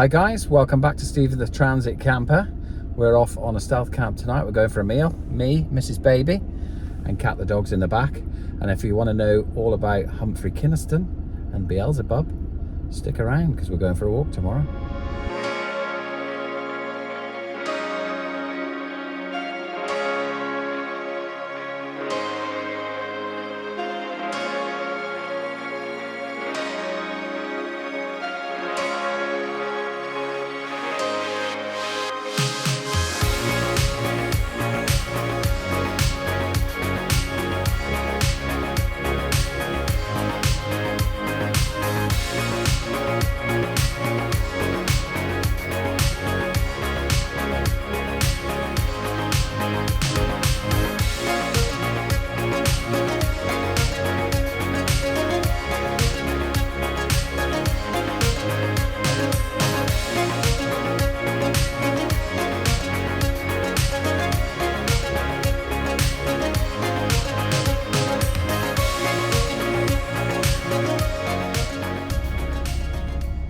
Hi guys, welcome back to Steve the Transit Camper. We're off on a stealth camp tonight. We're going for a meal. Me, Mrs. Baby, and Cat the dog's in the back. And if you want to know all about Humphrey Keniston and Beelzebub, stick around because we're going for a walk tomorrow.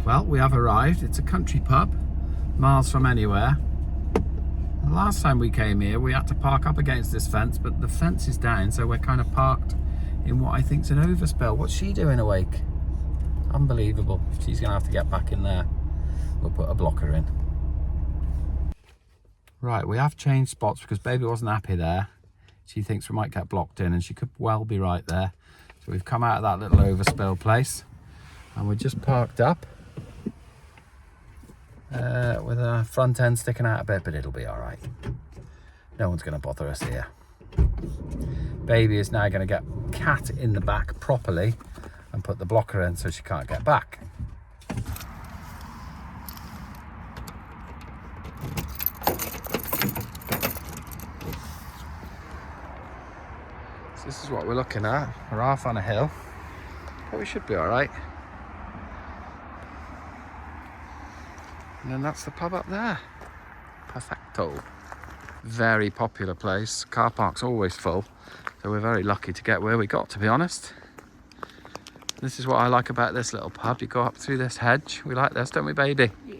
Well, we have arrived. It's a country pub, miles from anywhere. The last time we came here, we had to park up against this fence, but the fence is down, so we're kind of parked in what I think's an overspill. What's she doing awake? Unbelievable. She's gonna have to get back in there. We'll put a blocker in. Right, we have changed spots because Baby wasn't happy there. She thinks we might get blocked in, and she could well be right there. So we've come out of that little overspill place, and we're just parked up. With our front end sticking out a bit, but it'll be all right. No one's going to bother us here. Baby is now going to get Cat in the back properly and put the blocker in so she can't get back. So this is what we're looking at. We're off on a hill, but we should be all right. And then that's the pub up there. Perfecto. Very popular place. Car park's always full. So we're very lucky to get where we got, to be honest. This is what I like about this little pub. You go up through this hedge. We like this, don't we, Baby? Yeah.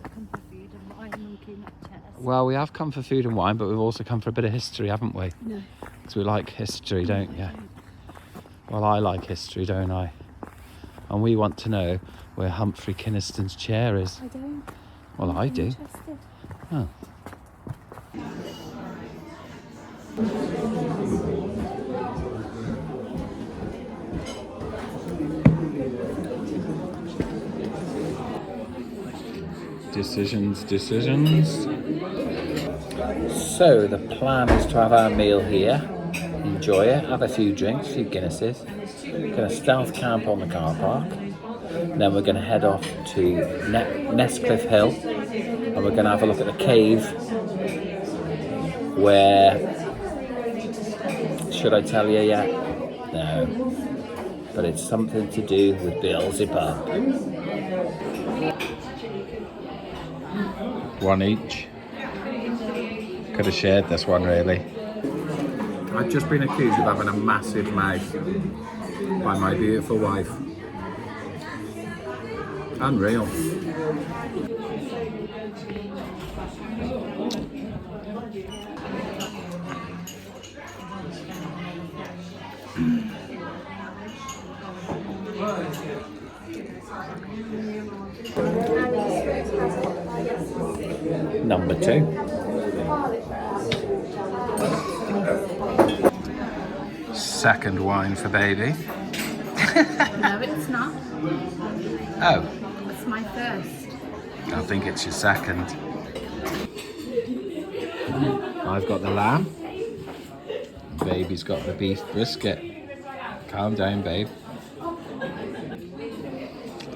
Come for food and wine and came up chairs. Well, we have come for food and wine, but we've also come for a bit of history, haven't we? No. Because we like history, don't you? Well, I like history, don't I? And we want to know where Humphrey Keniston's chair is. I don't. Well, I do. Interested. Oh. Decisions. So the plan is to have our meal here. Enjoy it, have a few drinks, a few Guinnesses. We're going to stealth camp on the car park. Then we're going to head off to Nescliffe Hill, and we're going to have a look at the cave where, should I tell you yet? No. But it's something to do with Beelzebub. One each. Could have shared this one, really. I've just been accused of having a massive mouth by my beautiful wife. Unreal. Number 2. Second wine for Baby. No, it's not. Oh. It's my first. I think it's your second. I've got the lamb. Baby's got the beef brisket. Calm down, babe.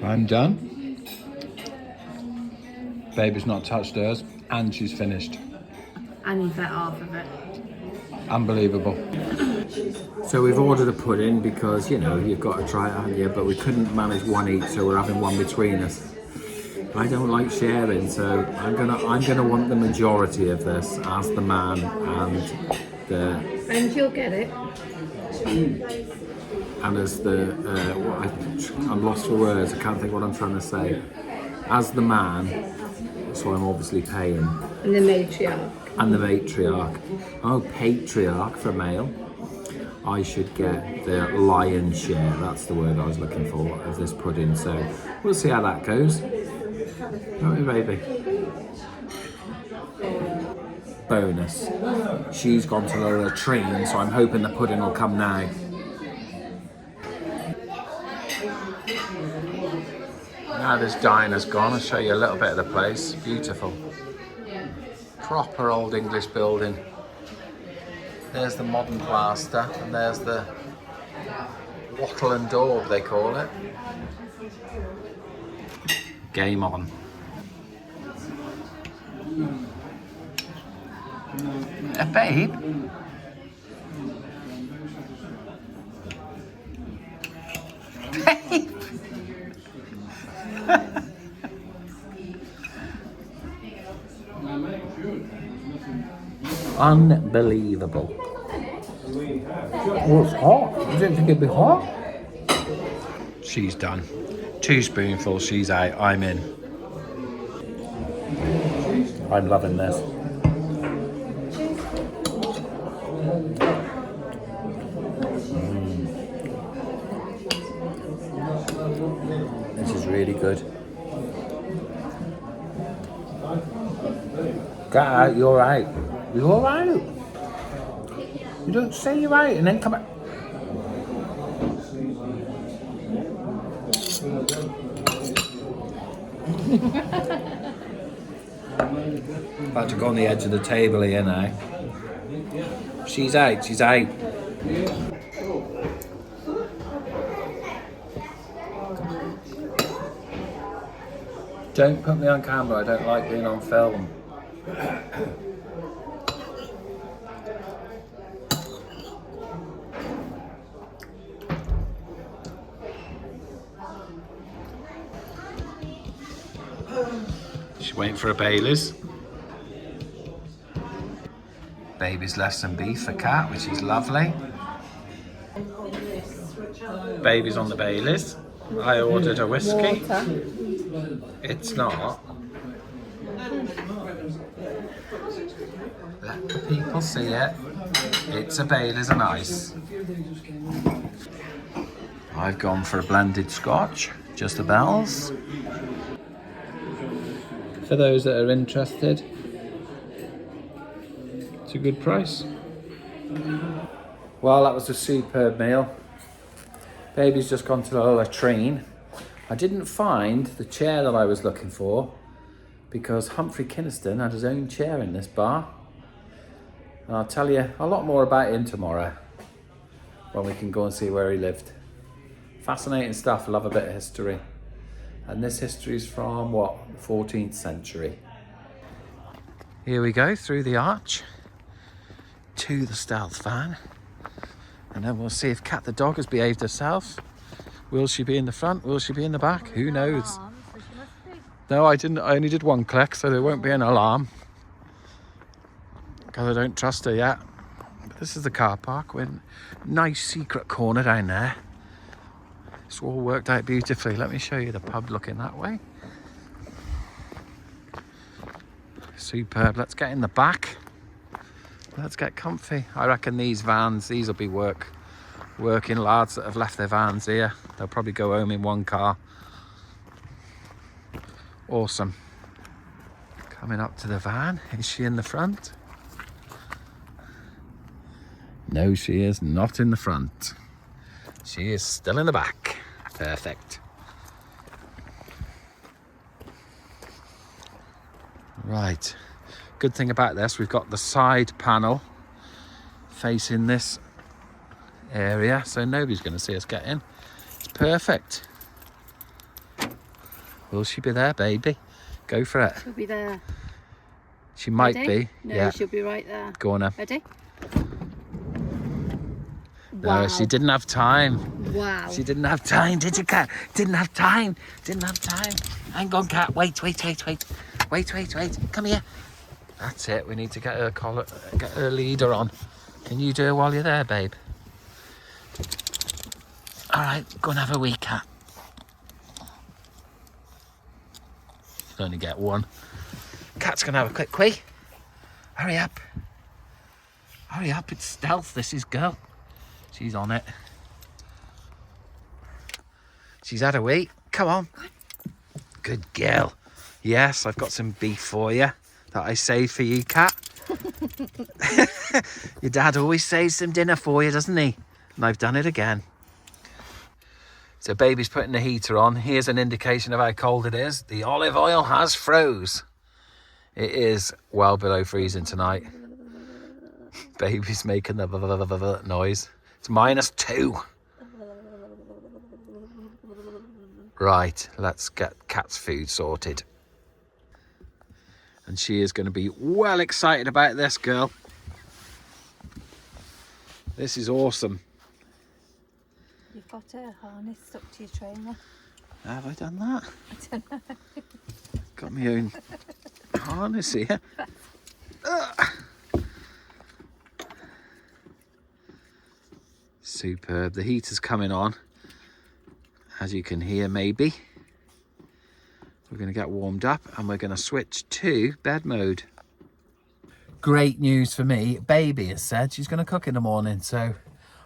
I'm done. Baby's not touched hers, and she's finished. And you've ate half of it. Unbelievable. So we've ordered a pudding because, you know, you've got to try it, haven't you? But we couldn't manage one each, so we're having one between us. I don't like sharing, so I'm gonna want the majority of this as the man and the. And you'll get it. and as the I'm lost for words. I can't think what I'm trying to say. As the man, so I'm obviously paying. And the matriarch. And the matriarch. Oh, patriarch for male. I should get the lion's share. That's the word I was looking for of this pudding. So we'll see how that goes. Don't we, baby? Bonus. She's gone to the latrine, so I'm hoping the pudding will come now. Now this diner's gone, I'll show you a little bit of the place. Beautiful. Proper old English building. There's the modern plaster, and there's the wattle and daub, they call it. Game on. Babe? Babe? Unbelievable. Oh, it's hot. You didn't think it'd be hot? She's done. 2 spoonfuls, she's out. I'm in. I'm loving this. This is really good. Get out, you're out. You're out. You don't say you're out and then come back. About to go on the edge of the table here now. She's out, she's out. Don't put me on camera, I don't like being on film. She's waiting for a Baileys. Baby's less than beef for Cat, which is lovely. Baby's on the Baileys. I ordered a whiskey. Water. It's not. Let the people see it. It's a Baileys and ice. I've gone for a blended scotch, just the bells. For those that are interested, it's a good price. Well, that was a superb meal. Baby's just gone to the latrine. I didn't find the chair that I was looking for because Humphrey Keniston had his own chair in this bar. And I'll tell you a lot more about him tomorrow when we can go and see where he lived. Fascinating stuff, love a bit of history. And this history is from, what, the 14th century. Here we go, through the arch to the stealth van. And then we'll see if Cat the dog has behaved herself. Will she be in the front? Will she be in the back? Who knows? No, I didn't. I only did 1 click, so there won't be an alarm. Because I don't trust her yet. But this is the car park. We're in a nice secret corner down there. It's all worked out beautifully. Let me show you the pub looking that way. Superb. Let's get in the back. Let's get comfy. I reckon these vans, these will be working lads that have left their vans here. They'll probably go home in 1 car. Awesome. Coming up to the van. Is she in the front? No, she is not in the front. She is still in the back. Perfect. Right. Good thing about this, we've got the side panel facing this area, so nobody's going to see us get in. It's perfect. Will she be there, baby? Go for it. She'll be there. She might Ready? be. No, yeah. she'll be right there. Go on, Ready? No, Wow. she didn't have time. Wow. She didn't have time, did you, Cat? Didn't have time. Didn't have time. Hang on, Cat. Wait. Wait. Come here. That's it. We need to get her collar, get her leader on. Can you do it while you're there, babe? All right, go and have a wee, cat. You only get one. Cat's gonna have a quick wee. Hurry up. Hurry up, it's stealth, this is girl. She's on it. She's had a wee. Come on. Good girl. Yes, I've got some beef for you that I saved for you, cat. Your dad always saves some dinner for you, doesn't he? And I've done it again. So baby's putting the heater on. Here's an indication of how cold it is. The olive oil has froze. It is well below freezing tonight. Baby's making the noise. It's -2. Right, let's get cat's food sorted. And she is going to be well excited about this, girl. This is awesome. You've got a harness stuck to your trainer. Have I done that? I don't know. Got my own harness here. Superb. The heater's coming on, as you can hear maybe. We're going to get warmed up and we're going to switch to bed mode. Great news for me. Baby has said she's going to cook in the morning, so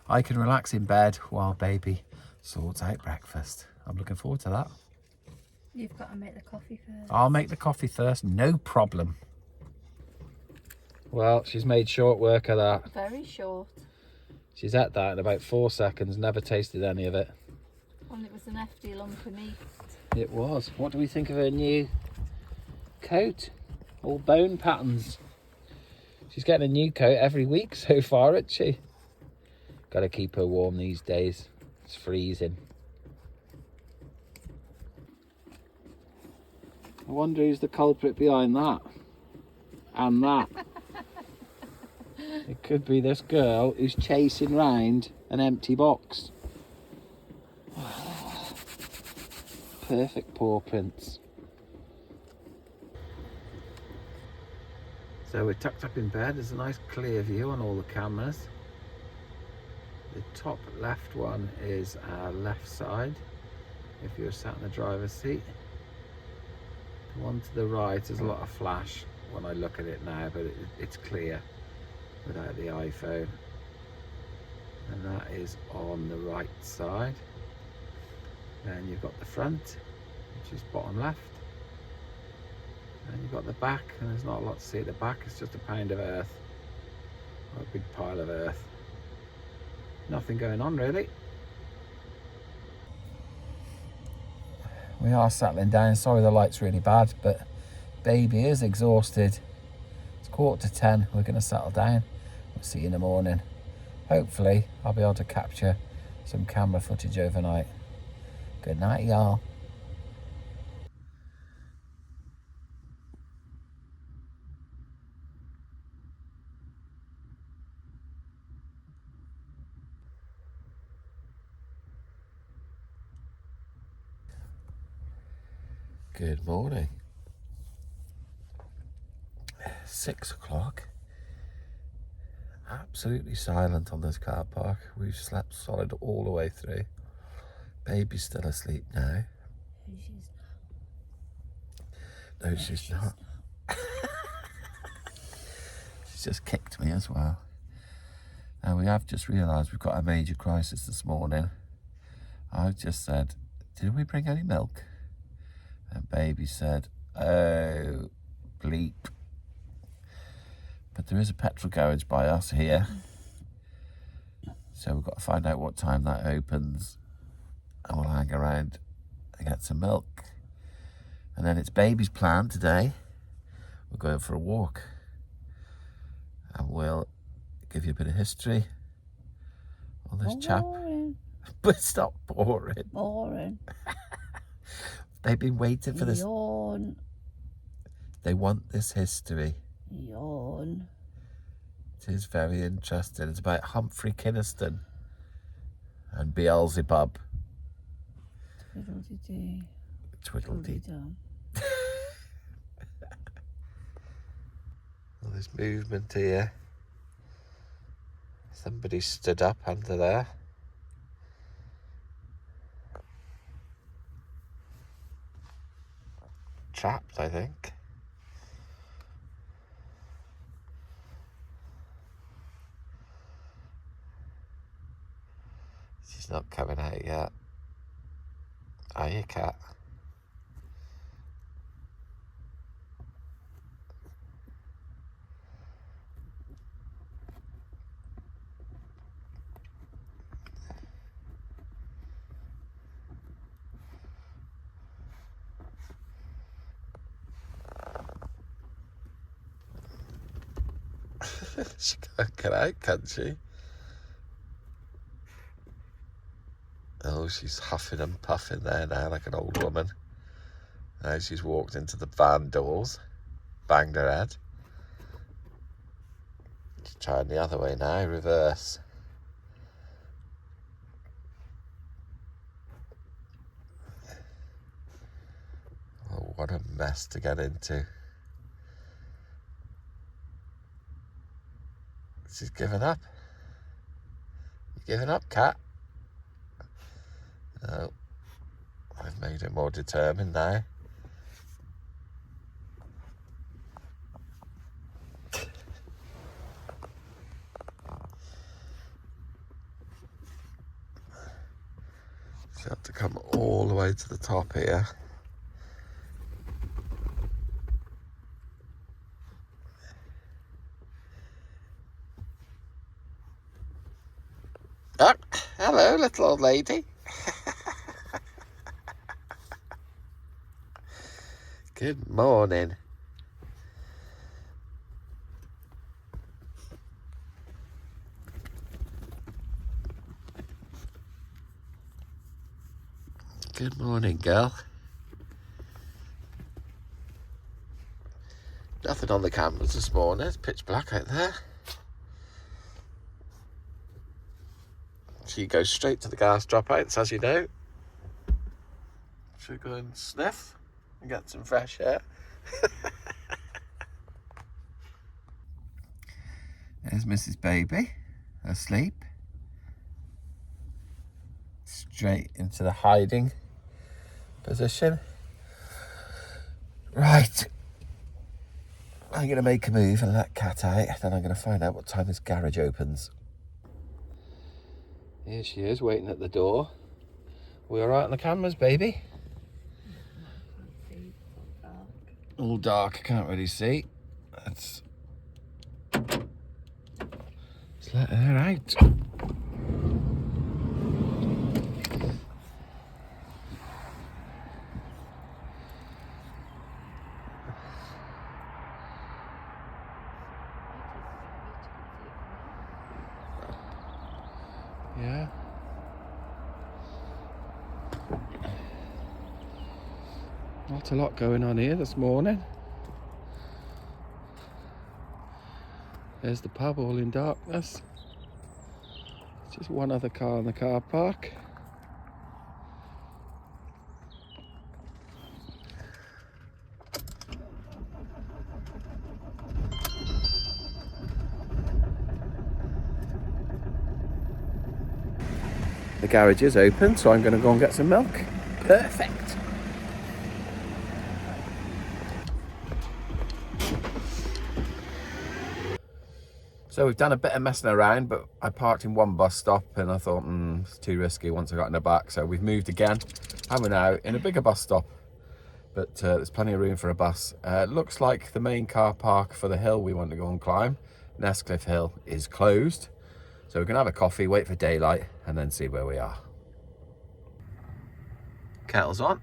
I can relax in bed while baby sorts out breakfast. I'm looking forward to that. You've got to make the coffee first. I'll make the coffee first, no problem. Well, she's made short work of that. Very short. She's at that in about 4 seconds, never tasted any of it. Well, it was an hefty lump of meat. It was. What do we think of her new coat? All bone patterns. She's getting a new coat every week so far, isn't she? Got to keep her warm these days. It's freezing. I wonder who's the culprit behind that. And that. It could be this girl who's chasing round an empty box. Perfect paw prints. So we're tucked up in bed. There's a nice clear view on all the cameras. The top left one is our left side, if you're sat in the driver's seat. The one to the right is a lot of flash when I look at it now, but it's clear without the iPhone. And that is on the right side. Then you've got the front, which is bottom left. And you've got the back, and there's not a lot to see at the back. It's just a pound of earth, or a big pile of earth. Nothing going on really. We are settling down. Sorry the light's really bad, but baby is exhausted. It's 9:45. We're going to settle down. We'll see you in the morning. Hopefully I'll be able to capture some camera footage overnight. Good night, y'all. Good morning. 6 o'clock. Absolutely silent on this car park. We've slept solid all the way through. Baby's still asleep now. No, she's not. She's just kicked me as well. And we have just realised we've got a major crisis this morning. I've just said, did we bring any milk? And baby said, oh, bleep. But there is a petrol garage by us here. So we've got to find out what time that opens. And we'll hang around and get some milk. And then it's baby's plan today. We're going for a walk. And we'll give you a bit of history on this chap. But it's not boring. Boring. They've been waiting for this. Yawn. They want this history. Yawn. It is very interesting. It's about Humphrey Keniston and Beelzebub. Twiddle-dee-dee. Twiddle-dee. Twiddle-dee-dum. Well, there's movement here. Somebody stood up under there. trapped, I think. She's not coming out yet. Are you, cat? She can't get out, can she? Oh, she's huffing and puffing there now like an old woman. Now she's walked into the van doors, banged her head. She's trying the other way now, reverse. Oh, what a mess to get into. She's given up. You giving up, cat? No. I've made her more determined now. She had to come all the way to the top here. Oh, hello, little old lady. Good morning. Good morning, girl. Nothing on the cameras this morning. It's pitch black out there. She goes straight to the gas dropouts, as you know. She'll go and sniff and get some fresh air. There's Mrs. Baby, asleep. Straight into the hiding position. Right. I'm going to make a move and let Cat out. Then I'm going to find out what time this garage opens. Here she is, waiting at the door. We all right on the cameras, baby? All dark, I can't really see. Let's let her out. Yeah. Not a lot going on here this morning. There's the pub all in darkness. Just one other car in the car park. The garage is open, so I'm going to go and get some milk. Perfect. So we've done a bit of messing around, but I parked in one bus stop and I thought, it's too risky once I got in the back. So we've moved again and we're now in a bigger bus stop. But there's plenty of room for a bus. Looks like the main car park for the hill we want to go and climb, Nescliffe Hill, is closed. So we're going to have a coffee, wait for daylight, and then see where we are. Kettle's on.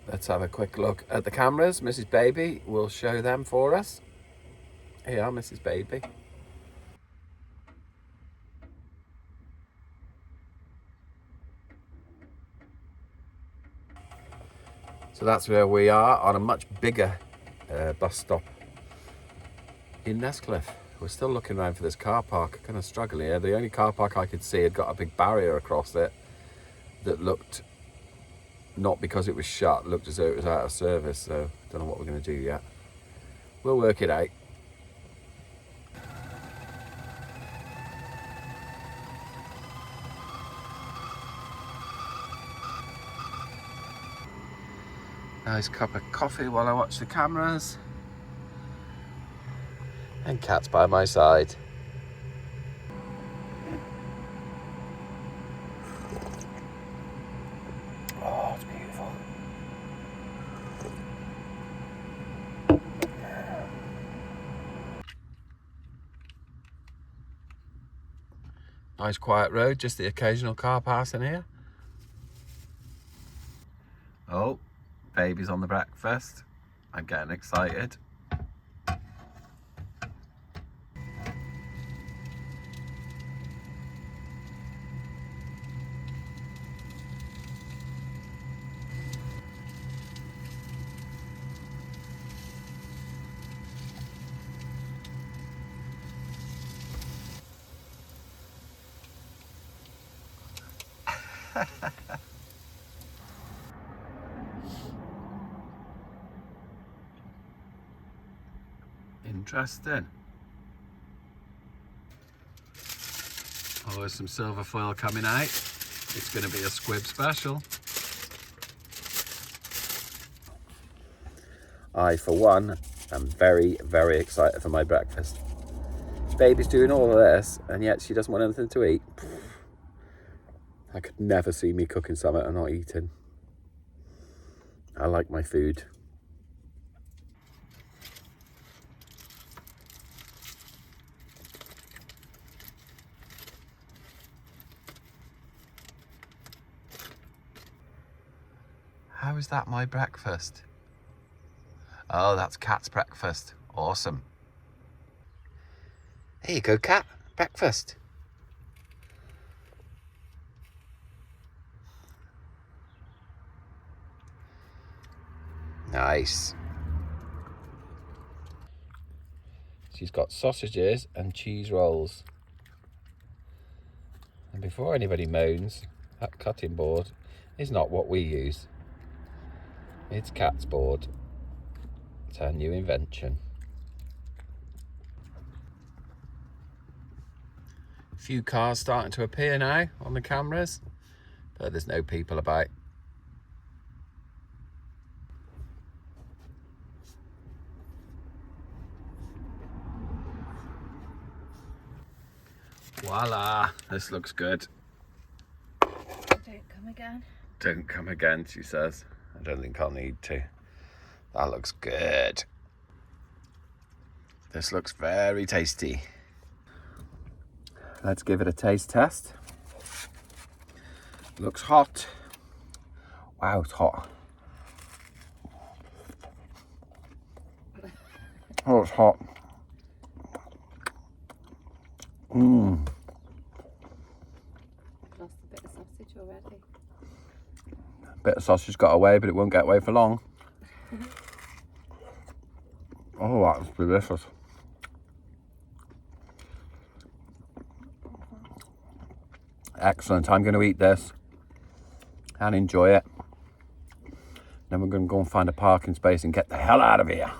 Let's have a quick look at the cameras. Mrs. Baby will show them for us. Here, Mrs. Baby. So that's where we are, on a much bigger bus stop in Nescliffe. We're still looking around for this car park. Kind of struggling here. The only car park I could see had got a big barrier across it that looked, not because it was shut, looked as though it was out of service. So don't know what we're going to do yet. We'll work it out. Nice cup of coffee while I watch the cameras. And Kat's by my side. Oh, it's beautiful. Nice quiet road, just the occasional car passing here. Oh, baby's on the breakfast. I'm getting excited. Interesting. Oh, there's some silver foil coming out. It's going to be a squib special. I, for one, am very, very excited for my breakfast. Baby's doing all of this, and yet she doesn't want anything to eat. I could never see me cooking something and not eating. I like my food. How is that my breakfast? Oh, that's Kat's breakfast. Awesome. Here you go, Kat. Breakfast. Nice. She's got sausages and cheese rolls. And before anybody moans, that cutting board is not what we use. It's Kat's board. It's our new invention. A few cars starting to appear now on the cameras, but there's no people about. Voila, this looks good. Don't come again. Don't come again, she says. I don't think I'll need to. That looks good. This looks very tasty. Let's give it a taste test. Looks hot. Wow, it's hot. Oh, it's hot. Mmm. Lost a bit of sausage already. Bit of sausage got away, but it won't get away for long. Oh, that's delicious. Excellent. I'm going to eat this and enjoy it. Then we're going to go and find a parking space and get the hell out of here.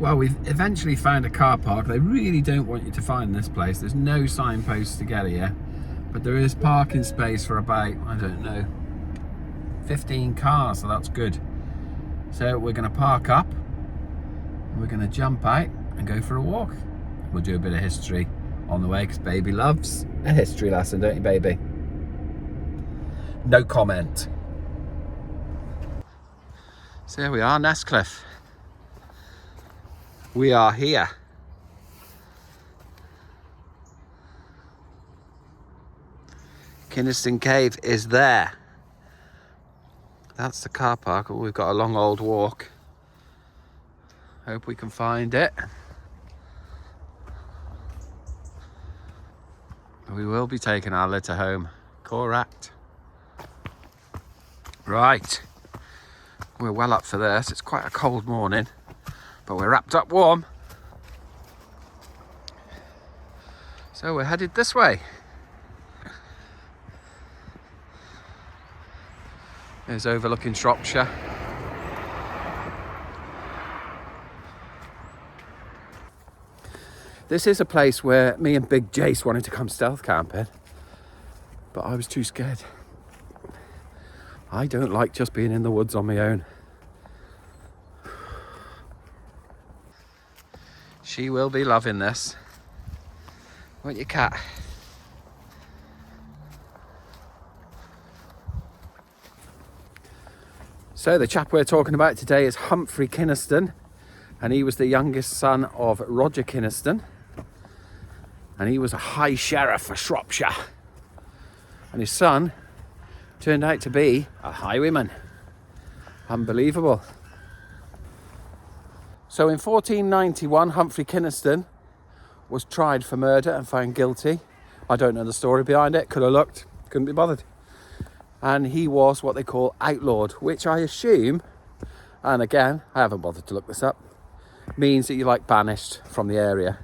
Well, we've eventually found a car park. They really don't want you to find this place. There's no signposts to get here, but there is parking space for about, I don't know, 15 cars, so that's good. So we're going to park up, and we're going to jump out and go for a walk. We'll do a bit of history on the way, because baby loves a history lesson, don't you, baby? No comment. So here we are, Nescliffe. We are here. Keniston Cave is there. That's the car park. Oh, we've got a long old walk. Hope we can find it. We will be taking our litter home. Correct. Right. We're well up for this. It's quite a cold morning, but we're wrapped up warm. So we're headed this way. There's overlooking Shropshire. This is a place where me and Big Jace wanted to come stealth camping, but I was too scared. I don't like just being in the woods on my own. She will be loving this. Won't you, cat? So the chap we're talking about today is Humphrey Keniston, and he was the youngest son of Roger Keniston, and he was a high sheriff for Shropshire, and his son turned out to be a highwayman. Unbelievable. So in 1491, Humphrey Keniston was tried for murder and found guilty. I don't know the story behind it, could have looked, couldn't be bothered. And he was what they call outlawed, which I assume, and again, I haven't bothered to look this up, means that you're like banished from the area.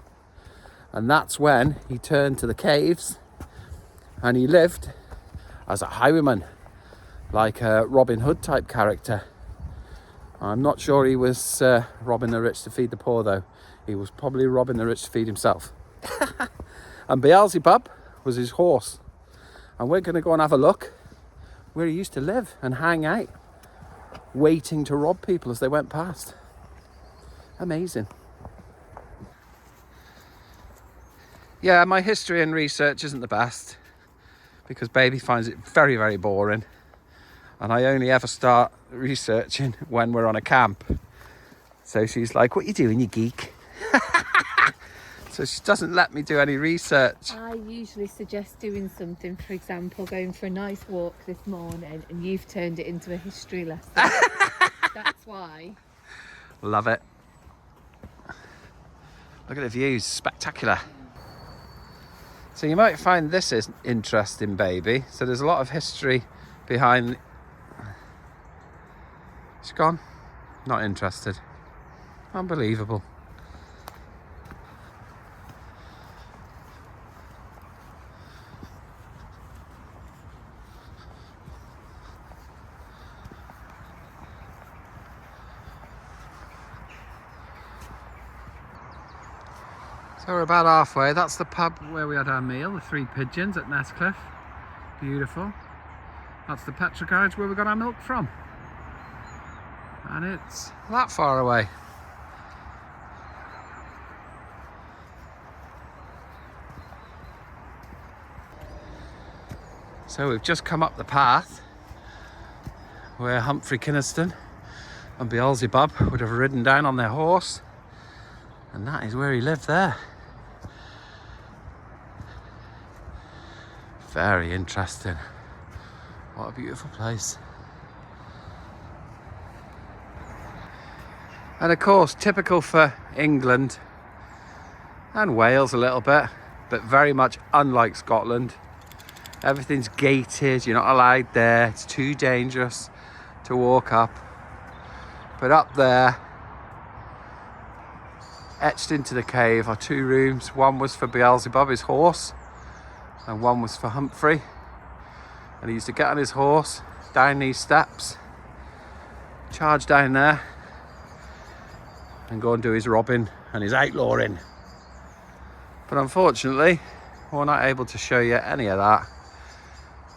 And that's when he turned to the caves and he lived as a highwayman, like a Robin Hood type character. I'm not sure he was robbing the rich to feed the poor though. He was probably robbing the rich to feed himself. And Beelzebub was his horse. And we're going to go and have a look where he used to live and hang out, waiting to rob people as they went past. Amazing. Yeah, my history and research isn't the best because baby finds it very, very boring. And I only ever start researching when we're on a camp. So she's like, what are you doing, you geek? So she doesn't let me do any research. I usually suggest doing something, for example, going for a nice walk this morning, and you've turned it into a history lesson. That's why. Love it. Look at the views, spectacular. So you might find this is interesting, baby. So there's a lot of history behind. She's gone. Not interested. Unbelievable. So we're about halfway. That's the pub where we had our meal, the Three Pigeons at Nescliffe. Beautiful. That's the petrol garage where we got our milk from. And it's that far away. So we've just come up the path where Humphrey Keniston and Beelzebub would have ridden down on their horse. And that is where he lived there. Very interesting. What a beautiful place. And of course, typical for England and Wales a little bit, but very much unlike Scotland. Everything's gated, you're not allowed there, it's too dangerous to walk up. But up there, etched into the cave are two rooms. One was for Beelzebub, his horse, and one was for Humphrey. And he used to get on his horse, down these steps, charge down there, and go and do his robbing and his outlawing. But unfortunately, we're not able to show you any of that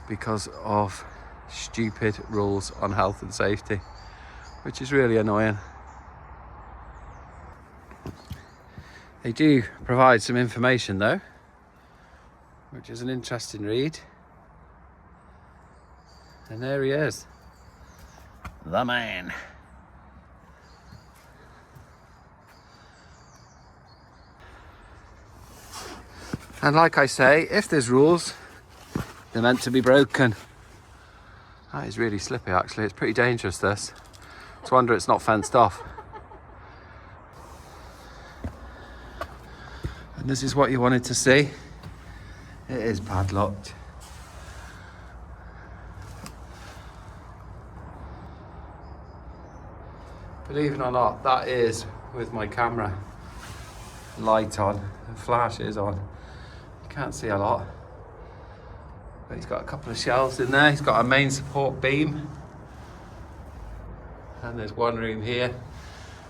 because of stupid rules on health and safety, which is really annoying. They do provide some information though, which is an interesting read. And there he is, the man. And like I say, if there's rules, they're meant to be broken. That is really slippy actually, it's pretty dangerous this. It's a wonder it's not fenced off. And this is what you wanted to see. It is padlocked. Believe it or not, that is with my camera light on, the flash is on. You can't see a lot. But he's got a couple of shelves in there. He's got a main support beam. And there's one room here.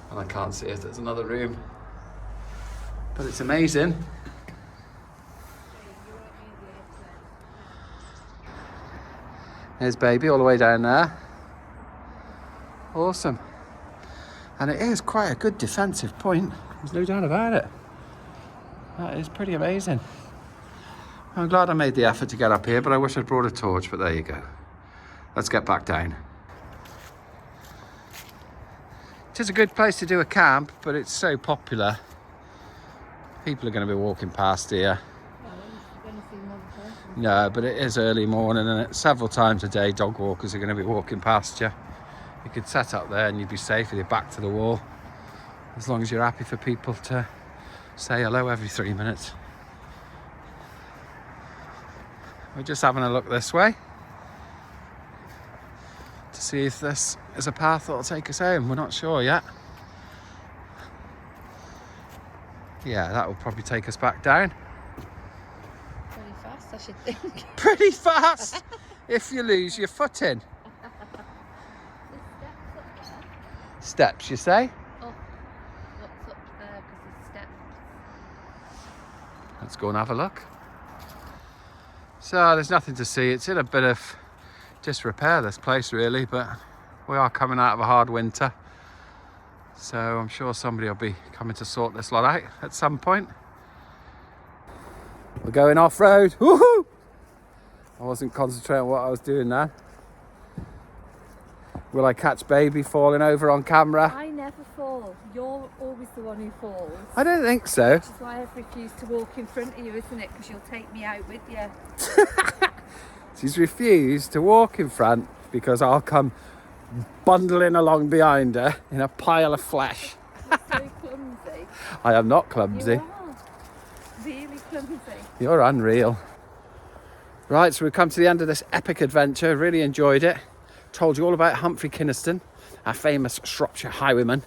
And I can't see it, there's another room. But it's amazing. There's baby all the way down there. Awesome. And it is quite a good defensive point. There's no doubt about it. That is pretty amazing. I'm glad I made the effort to get up here, but I wish I'd brought a torch, but there you go. Let's get back down. It is a good place to do a camp, but it's so popular. People are going to be walking past here. No, but it is early morning, and it's several times a day dog walkers are going to be walking past you. You could set up there and you'd be safe with your back to the wall, as long as you're happy for people to say hello every 3 minutes. We're just having a look this way to see if this is a path that'll take us home. We're not sure yet. Yeah, that will probably take us back down. Pretty fast, I should think. Pretty fast if you lose your footing. Steps, you say? Oh, what's up there? Because there's steps. Let's go and have a look. So there's nothing to see. It's in a bit of disrepair, this place, really, but we are coming out of a hard winter. So I'm sure somebody will be coming to sort this lot out at some point. We're going off-road. Woohoo! I wasn't concentrating on what I was doing there. Will I catch baby falling over on camera? I never fall. You're always the one who falls. I don't think so. Which is why I've refused to walk in front of you, isn't it? Because you'll take me out with you. She's refused to walk in front because I'll come bundling along behind her in a pile of flesh. You're so clumsy. I am not clumsy. You are. Really clumsy. You're unreal. Right, so we've come to the end of this epic adventure. Really enjoyed it. Told you all about Humphrey Keniston, our famous Shropshire highwayman.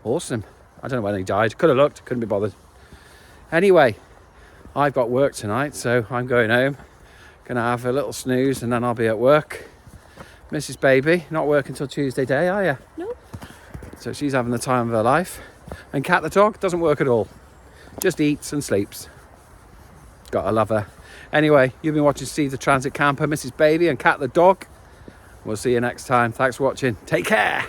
Awesome. I don't know when he died. Could have looked, couldn't be bothered. Anyway, I've got work tonight, so I'm going home. Gonna have a little snooze and then I'll be at work. Mrs. Baby, not working till Tuesday day, are you? No. So she's having the time of her life. And Cat the dog doesn't work at all. Just eats and sleeps. Gotta love her. Anyway, you've been watching Steve the Transit Camper, Mrs. Baby and Cat the dog. We'll see you next time. Thanks for watching. Take care.